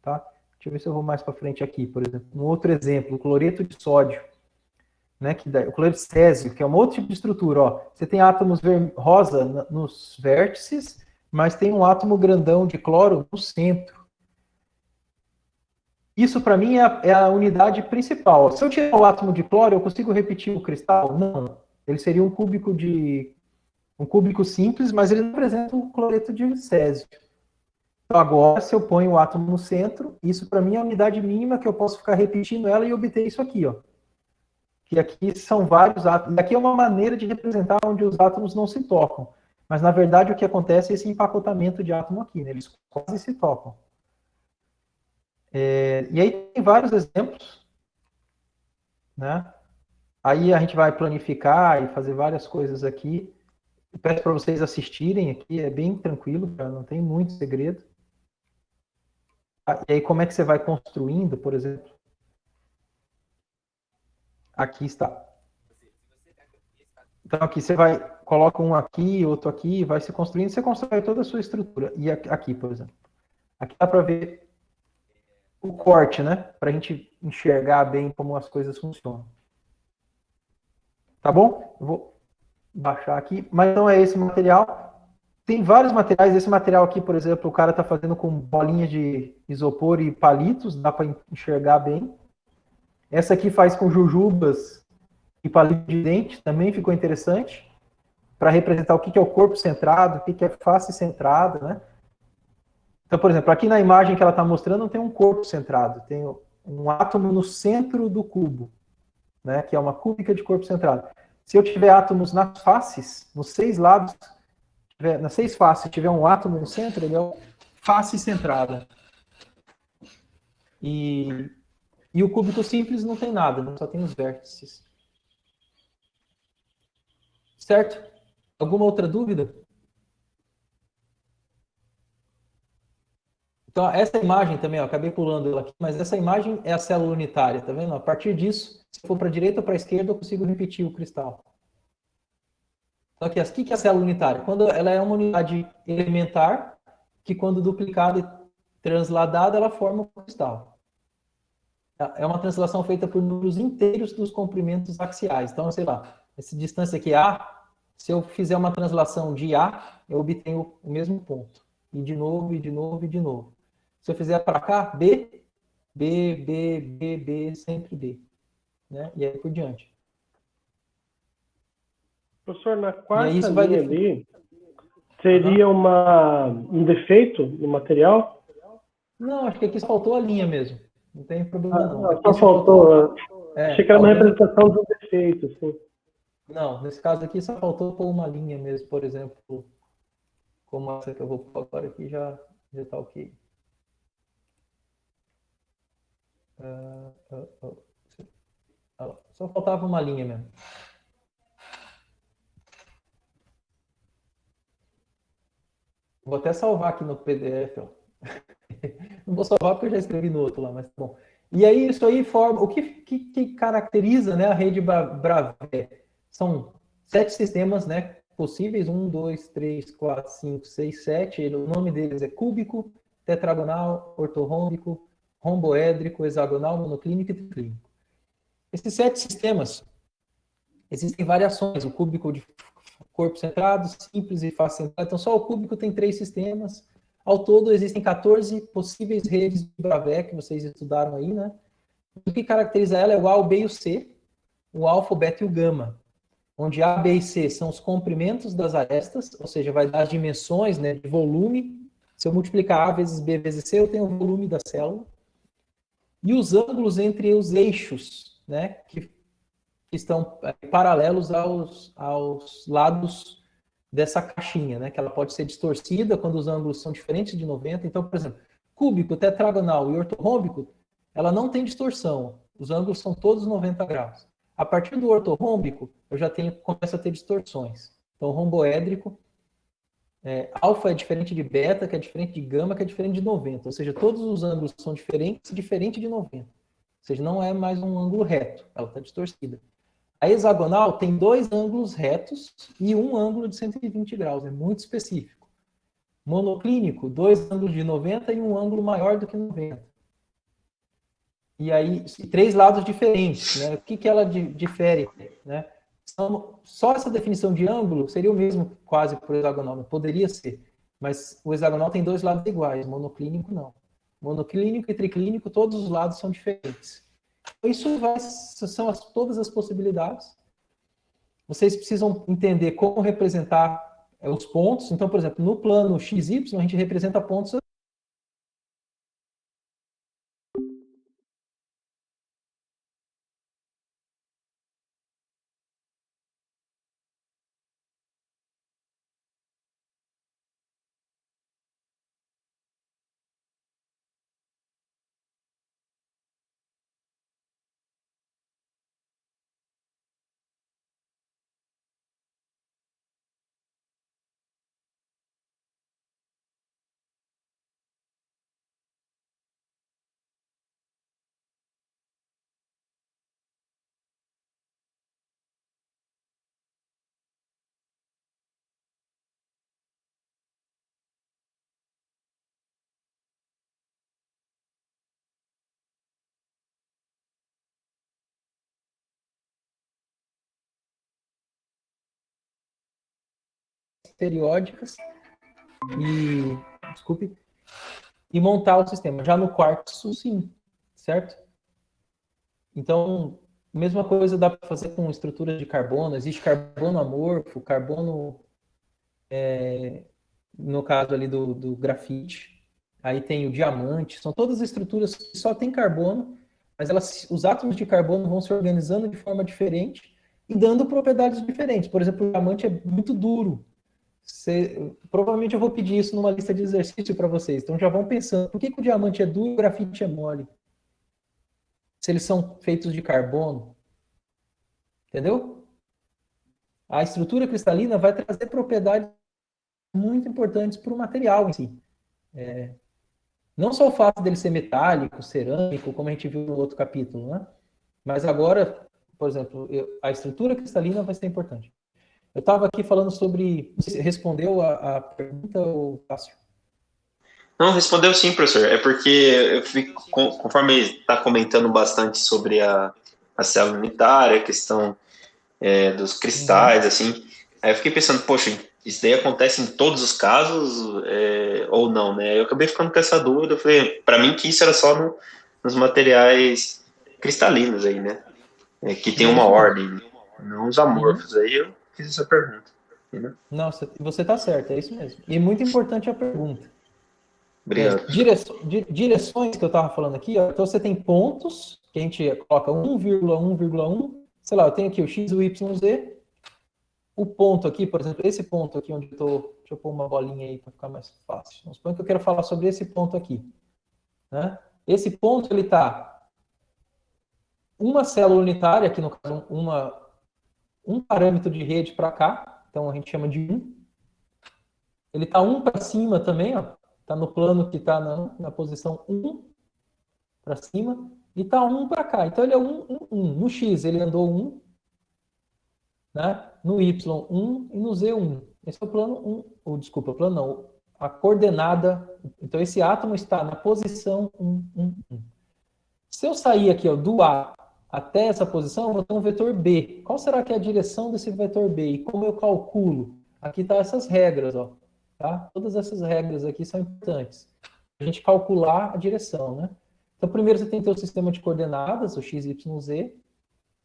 tá? Deixa eu ver se eu vou mais para frente aqui, por exemplo. Um outro exemplo, o cloreto de sódio, né? O cloreto de césio, que é um outro tipo de estrutura, ó. Você tem átomos rosa nos vértices, mas tem um átomo grandão de cloro no centro. Isso, para mim, é a unidade principal. Se eu tirar o átomo de cloro, eu consigo repetir o cristal? Não. Ele seria um cúbico simples, mas ele não apresenta o cloreto de césio. Então, agora, se eu ponho o átomo no centro, isso, para mim, é a unidade mínima que eu posso ficar repetindo ela e obter isso aqui, ó. Que aqui são vários átomos. Aqui é uma maneira de representar onde os átomos não se tocam. Mas, na verdade, o que acontece é esse empacotamento de átomo aqui, né? Eles quase se tocam. E aí tem vários exemplos, né? Aí a gente vai planificar e fazer várias coisas aqui. Eu peço para vocês assistirem aqui, é bem tranquilo, não tem muito segredo. E aí como é que você vai construindo, por exemplo? Aqui está. Então aqui você coloca um aqui, outro aqui, vai se construindo, você constrói toda a sua estrutura. E aqui, por exemplo. Aqui dá para ver o corte, né? Para a gente enxergar bem como as coisas funcionam. Tá bom? Eu vou baixar aqui. Mas não é esse material. Tem vários materiais. Esse material aqui, por exemplo, o cara está fazendo com bolinhas de isopor e palitos. Dá para enxergar bem. Essa aqui faz com jujubas e palito de dente. Também ficou interessante. Para representar o que é o corpo centrado, o que é face centrada, né? Então, por exemplo, aqui na imagem que ela está mostrando não tem um corpo centrado, tem um átomo no centro do cubo, né? Que é uma cúbica de corpo centrado. Se eu tiver átomos nas faces, nos 6 lados, nas 6 faces, tiver um átomo no centro, ele é uma face centrada. E o cúbico simples não tem nada, né? Só tem os vértices. Certo? Alguma outra dúvida? Então, essa imagem também, ó, acabei pulando ela aqui, mas essa imagem é a célula unitária, tá vendo? A partir disso, se for para a direita ou para a esquerda, eu consigo repetir o cristal. Então, aqui, o que é a célula unitária? Quando ela é uma unidade elementar, que quando duplicada e transladada, ela forma um cristal. É uma translação feita por números inteiros dos comprimentos axiais. Então, sei lá, essa distância aqui A, se eu fizer uma translação de A, eu obtenho o mesmo ponto. E de novo, e de novo, e de novo. Se eu fizer para cá, B, B, B, B, B, sempre B. Né? E aí por diante. Professor, na quarta vai linha ali, seria um defeito no material? Não, acho que aqui só faltou a linha mesmo. Não tem problema não. Só faltou. Achei que era uma representação de um defeito. Assim. Não, nesse caso aqui só faltou pôr uma linha mesmo, por exemplo, como essa que eu vou pôr agora aqui já está ok. Só faltava uma linha mesmo. Vou até salvar aqui no PDF. Ó. Não vou salvar porque eu já escrevi no outro lá, mas tá bom. E aí isso aí forma... O que caracteriza, né, a rede Bravais? São 7 sistemas, né, possíveis. 1, 2, 3, 4, 5, 6, 7. O nome deles é cúbico, tetragonal, ortorrômbico, romboédrico, hexagonal, monoclínico e triclínico. Esses 7 sistemas, existem variações. O cúbico de corpo centrado, simples e face centrada. Então, só o cúbico tem 3 sistemas. Ao todo, existem 14 possíveis redes de Bravais, que vocês estudaram aí, né? O que caracteriza ela é o A, o B e o C, o alfa, o beta e o gama. Onde A, B e C são os comprimentos das arestas, ou seja, vai dar as dimensões, né, de volume. Se eu multiplicar A vezes B vezes C, eu tenho o volume da célula. E os ângulos entre os eixos, né, que estão paralelos aos lados dessa caixinha, né, que ela pode ser distorcida quando os ângulos são diferentes de 90. Então, por exemplo, cúbico, tetragonal e ortorrômbico, ela não tem distorção. Os ângulos são todos 90 graus. A partir do ortorrômbico, eu já começo a ter distorções. Então, romboédrico, alfa é diferente de beta, que é diferente de gama, que é diferente de 90. Ou seja, todos os ângulos são diferentes, diferente de 90. Ou seja, não é mais um ângulo reto, ela está distorcida. A hexagonal tem 2 ângulos retos e um ângulo de 120 graus, é muito específico. Monoclínico, 2 ângulos de 90 e um ângulo maior do que 90. e aí 3 lados diferentes, né? O que ela difere, né? Só essa definição de ângulo seria o mesmo quase para o hexagonal, não poderia ser, mas o hexagonal tem 2 lados iguais, monoclínico não. Monoclínico e triclínico, todos os lados são diferentes. Isso são todas as possibilidades. Vocês precisam entender como representar os pontos. Então, por exemplo, no plano XY, a gente representa pontos. Periódicas e montar o sistema. Já no quartzo, sim, certo? Então, mesma coisa dá para fazer com estruturas de carbono. Existe carbono amorfo, carbono, no caso ali do grafite. Aí tem o diamante. São todas estruturas que só tem carbono, mas os átomos de carbono vão se organizando de forma diferente e dando propriedades diferentes. Por exemplo, o diamante é muito duro. Provavelmente eu vou pedir isso numa lista de exercício para vocês. Então já vão pensando, por que o diamante é duro e o grafite é mole? Se eles são feitos de carbono. Entendeu? A estrutura cristalina vai trazer propriedades muito importantes para o material em si. Não só o fato dele ser metálico, cerâmico, como a gente viu no outro capítulo, né? Mas agora, por exemplo, a estrutura cristalina vai ser importante. Eu estava aqui falando sobre... Você respondeu a pergunta, ou Cássio? Não, respondeu sim, professor. É porque eu fico, conforme está comentando bastante sobre a célula unitária, a questão dos cristais, assim, aí eu fiquei pensando, poxa, isso daí acontece em todos os casos ou não, né? Eu acabei ficando com essa dúvida. Eu falei, para mim que isso era só nos materiais cristalinos aí, né? Que tem uma ordem, não os amorfos. Aí eu fiz essa pergunta. Né? Não, você está certo, é isso mesmo. E muito importante a pergunta. Obrigado. Direções que eu estava falando aqui, ó, então você tem pontos, que a gente coloca 1,1,1, sei lá, eu tenho aqui o x, o y, z. O ponto aqui, por exemplo, esse ponto aqui onde eu estou, deixa eu pôr uma bolinha aí para ficar mais fácil. Vamos supor que eu quero falar sobre esse ponto aqui. Né? Esse ponto, ele está uma célula unitária, aqui no caso, um parâmetro de rede para cá, então a gente chama de 1. Ele está 1 para cima também, ó. Está no plano que está na posição 1 para cima, e está 1 para cá. Então ele é 1, 1, 1. No X ele andou 1, né? No Y 1 e no Z 1. Esse é o plano 1, desculpa, o plano não, a coordenada. Então esse átomo está na posição 1, 1, 1. Se eu sair aqui, ó, do A até essa posição, eu vou ter um vetor B. Qual será que é a direção desse vetor B? E como eu calculo? Aqui estão essas regras, ó. Tá? Todas essas regras aqui são importantes. A gente calcular a direção, né? Então, primeiro você tem que ter o sistema de coordenadas, o x, y, z.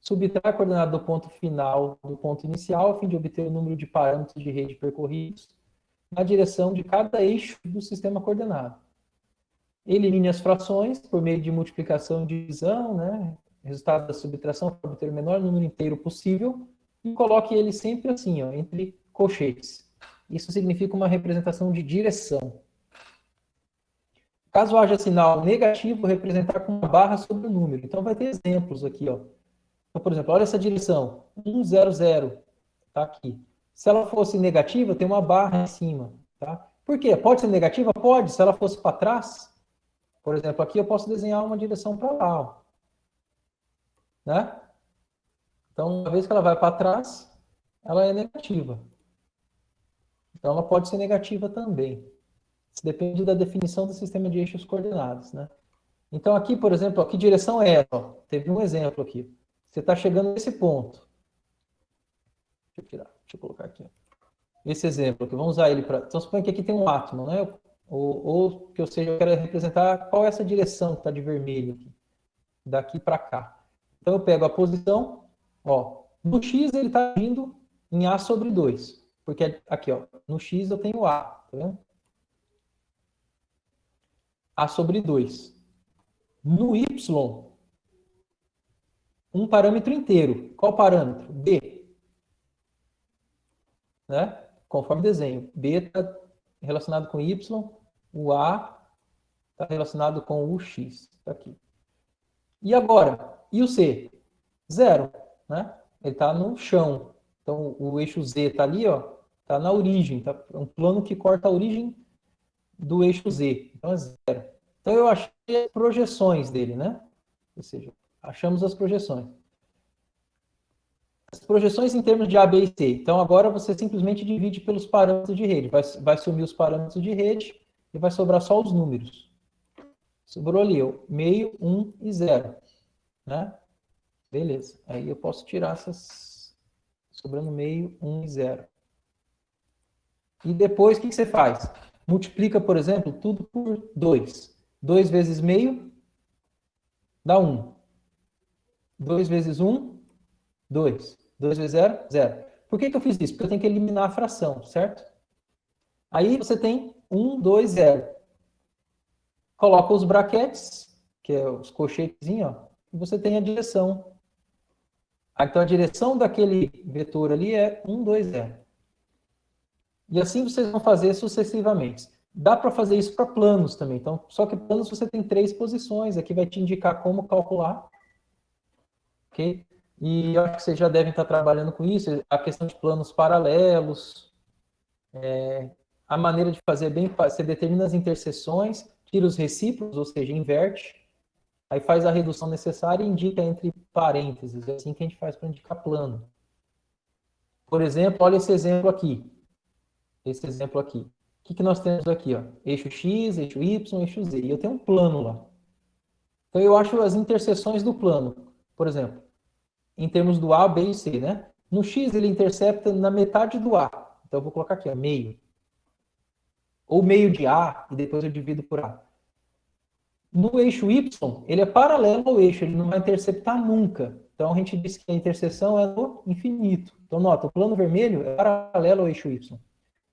Subtrai a coordenada do ponto final do ponto inicial, a fim de obter o número de parâmetros de rede percorridos na direção de cada eixo do sistema coordenado. Elimine as frações por meio de multiplicação e divisão, né? Resultado da subtração para obter o menor número inteiro possível, e coloque ele sempre assim, ó, entre colchetes. Isso significa uma representação de direção. Caso haja sinal negativo, representar com uma barra sobre o número. Então vai ter exemplos aqui, ó. Então, por exemplo, olha essa direção, 1, 0, 0, tá aqui. Se ela fosse negativa, tem uma barra em cima, tá? Por quê? Pode ser negativa? Pode. Se ela fosse para trás, por exemplo, aqui eu posso desenhar uma direção para lá, ó. Né? Então, uma vez que ela vai para trás, ela é negativa. Então, ela pode ser negativa também. Isso depende da definição do sistema de eixos coordenados, né? Então aqui, por exemplo, ó, que direção é essa? Ó? Teve um exemplo aqui. Você está chegando nesse ponto. Deixa eu colocar aqui. Esse exemplo aqui, vamos usar ele para... Então, suponha que aqui tem um átomo, né? Ou que, ou seja, eu quero representar qual é essa direção que está de vermelho aqui. Daqui para cá. Então, eu pego a posição, ó. No X, ele está indo em A sobre 2. Porque aqui, ó, no X eu tenho A, tá vendo? A sobre 2. No Y, um parâmetro inteiro. Qual parâmetro? B. Né? Conforme o desenho. B está relacionado com Y, o A está relacionado com o X. Está aqui. E agora? E o C? 0. Né? Ele está no chão. Então, o eixo Z está ali, ó, está na origem. Tá? É um plano que corta a origem do eixo Z. Então, é 0. Então, eu achei as projeções dele, né? Ou seja, achamos as projeções. As projeções em termos de A, B e C. Então, agora você simplesmente divide pelos parâmetros de rede. Vai sumir os parâmetros de rede e vai sobrar só os números. Sobrou ali, ó, meio, 1 e 0. Né? Beleza. Aí eu posso tirar essas... Sobrando meio, 1 e 0. E depois, o que você faz? Multiplica, por exemplo, tudo por 2. 2 vezes meio dá 1. 2 vezes 1, 2. 2 vezes 0, 0. Por que eu fiz isso? Porque eu tenho que eliminar a fração, certo? Aí você tem 1, 2, 0. Coloca os brackets, que é os colchetezinhos, ó, e você tem a direção. Então a direção daquele vetor ali é 1, 2, 0. E assim vocês vão fazer sucessivamente. Dá para fazer isso para planos também. Então, só que planos você tem 3 posições. Aqui vai te indicar como calcular. Ok? E eu acho que vocês já devem estar trabalhando com isso. A questão de planos paralelos. A maneira de fazer bem, você determina as interseções, tira os recíprocos, ou seja, inverte. Aí faz a redução necessária e indica entre parênteses. É assim que a gente faz para indicar plano. Por exemplo, olha esse exemplo aqui. Esse exemplo aqui. O que nós temos aqui? Ó? Eixo X, eixo Y, eixo Z. E eu tenho um plano lá. Então eu acho as interseções do plano. Por exemplo, em termos do A, B e C, né? No X ele intercepta na metade do A. Então eu vou colocar aqui, ó, meio. Ou meio de A, e depois eu divido por A. No eixo Y, ele é paralelo ao eixo, ele não vai interceptar nunca. Então a gente diz que a interseção é no infinito. Então nota, o plano vermelho é paralelo ao eixo Y.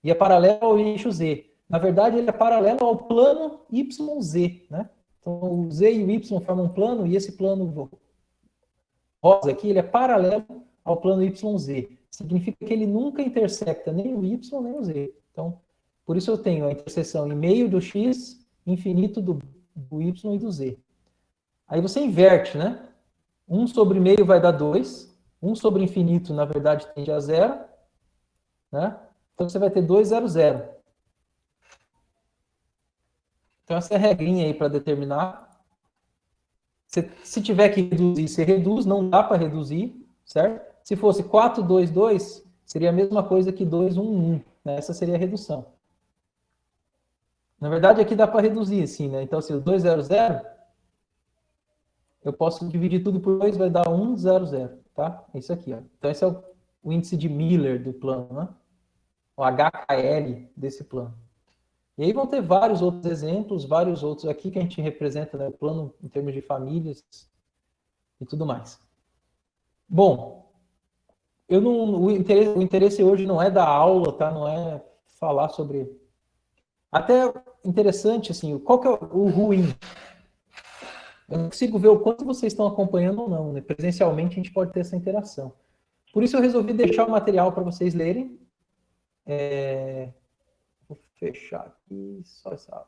E é paralelo ao eixo Z. Na verdade, ele é paralelo ao plano YZ, né? Então, o Z e o Y formam um plano, e esse plano rosa aqui, ele é paralelo ao plano YZ. Significa que ele nunca intercepta nem o Y, nem o Z. Então, por isso eu tenho a interseção em meio do X, infinito do Y e do Z. Aí você inverte, né? 1 sobre meio vai dar 2. 1 sobre infinito, na verdade, tende a 0. Né? Então, você vai ter 2, 0, 0. Então, essa é a regrinha aí para determinar. Se tiver que reduzir, você reduz. Não dá para reduzir, certo? Se fosse 4, 2, 2, seria a mesma coisa que 2, 1, 1. Né? Essa seria a redução. Na verdade, aqui dá para reduzir, assim, né? Então, se o 2, 0, 0, eu posso dividir tudo por 2, vai dar 1, 0, 0. Tá? É isso aqui, ó. Então, esse é o índice de Miller do plano, né? O HKL desse plano. E aí vão ter vários outros exemplos, vários outros aqui que a gente representa, né, o plano em termos de famílias e tudo mais. Bom, o interesse hoje não é dar aula, tá? Não é falar sobre... Até interessante, assim, qual que é o ruim? Eu não consigo ver o quanto vocês estão acompanhando ou não, né? Presencialmente a gente pode ter essa interação. Por isso eu resolvi deixar o material para vocês lerem. Vou fechar aqui só essa